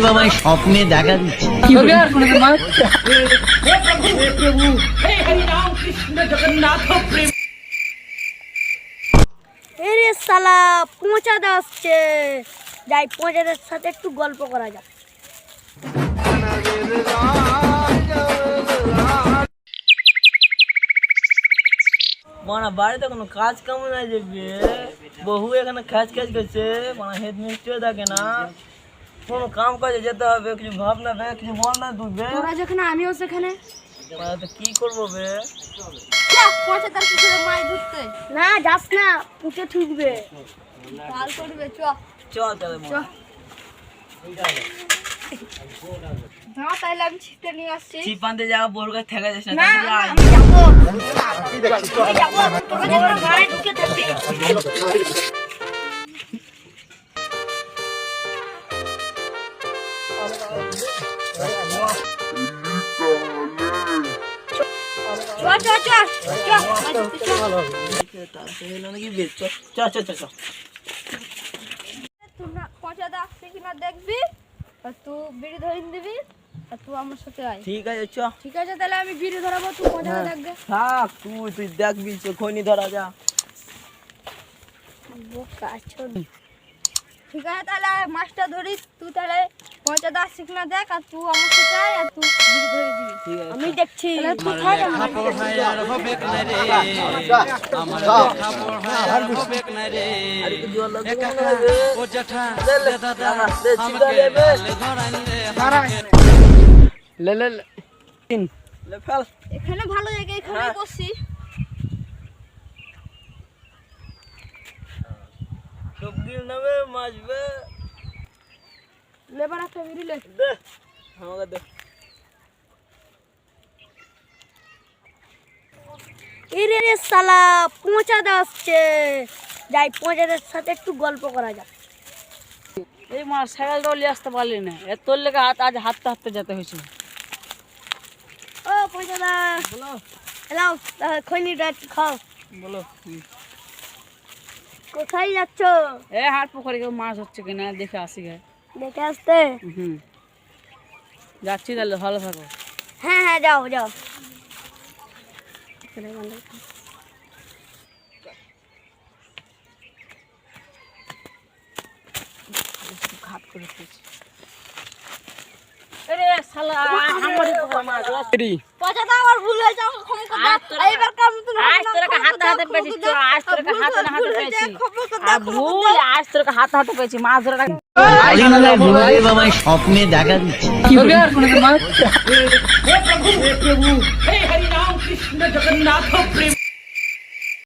বাবা স্বপ্নে দেখা দিচ্ছে। এরে শালা পৌঁছাতে আসছে, যাই পৌঁছাদের সাথে একটু গল্প করা যাক। মানে বাড়িতে কোনো কাজ কাম নাই দেখবে, বহু এখানে খাজ খাজ করছে, মানে হেড মিস্ত্রিও থাকে না, কোনো কাম কাজে যেতে হবে, কিছু ভাবনা বে, কিছু মন না দুবে, তোরা যেখানে আমিও সেখানে। মানে তো কি করবো বে? না যাস না, পুঁতে ঠুকবে। চ তাহলে মা। তাহলে আমি ছিটে নিয়ে আসছি। ছিপ আনতে যাওয়া বড় গাছ থেকে যাস না, না, তাহলে না, আয়। আমি যাবো। আমি যাবো, তোরা যেখানে গাড়ি ঢুকে থাকবি। চ, চ, চ, চ, চ। তাড়াতাড়ি এলো নাকি বে? চ চ চ চ চ। তোমরা পৌঁছাতে আসছে কিনা দেখবি, আর তুই বিড়ি ধরিয়ে দিবি, আর তুই আমার সাথে আয়। ঠিক আছে চ। ঠিক আছে, তাহলে আমি বিড়ি ধরাবো, তুই পৌঁছাতে দেখবে। থাক তুই দেখবি খৈনি ধরা যা। ঠিক আছে, তাহলে মাছটা ধরিস, তুই তাহলে পৌঁছাতে আসছে কিনা দেখ, আর তুই আমার সাথে আয়, আর তুই বিড়ি ধরে দিবি। ঠিক আছে আমি দেখছি। তুই থাক, আমি আরে কি জল লাগবে না বে? দে লে দাদা দে চিন্তা লে বে। লে লে লে। লে ফেল। এখানে ভালো জায়গা, এখানে হ্যাঁ। বসি। সবজি নেবে মাছ বে। লেবার একটা বিড়ি লে। দে আমাকে দে। এরে রে শালা পৌঁছাতে আসছে, যাই পৌঁছাদের সাথে একটু গল্প করা যাক। এই মা সাইকেলটাও নিয়ে আসতে পারলি না, এর তোর লেগে আজ হাঁটতে হাঁটতে যেতে হয়েছে। ও পৌঁছাদা, বলো হ্যালো, খৈনিটা একটু খাও। বলো। কোথায় যাচ্ছ? এ হাট পুকুরে কেউ মাছ হচ্ছে কিনা দেখে আসি গে। দেখে আসতে? হুম, যাচ্ছি তাহলে, ভালো থাকো। হ্যাঁ হ্যাঁ, যাও যাও। ঘাট করে ফেলছি। এরে শালা আমারই পুকুরে মাছ আছে। পৌঁছাদা, আমার ভুল হয়েছে, আমাকে ক্ষমা করে দাও। আজ তোরা- এইবার কাম তুমি হবে আজ না, তোরা ক্ষমা হাতে করে হাতে দাও, পেয়েছিস, ক্ষমা করে দাও। আজ তোরা হাতে হাতে ভুল হয়েছে, পেয়েছি। ক্ষমা করে আর দাও, ক্ষমা করে ভুল দাও। আজ তোরা হাতে পেয়েছি, মাছ ধরে বাবা স্বপ্নে দেখা দিচ্ছে। মাছ।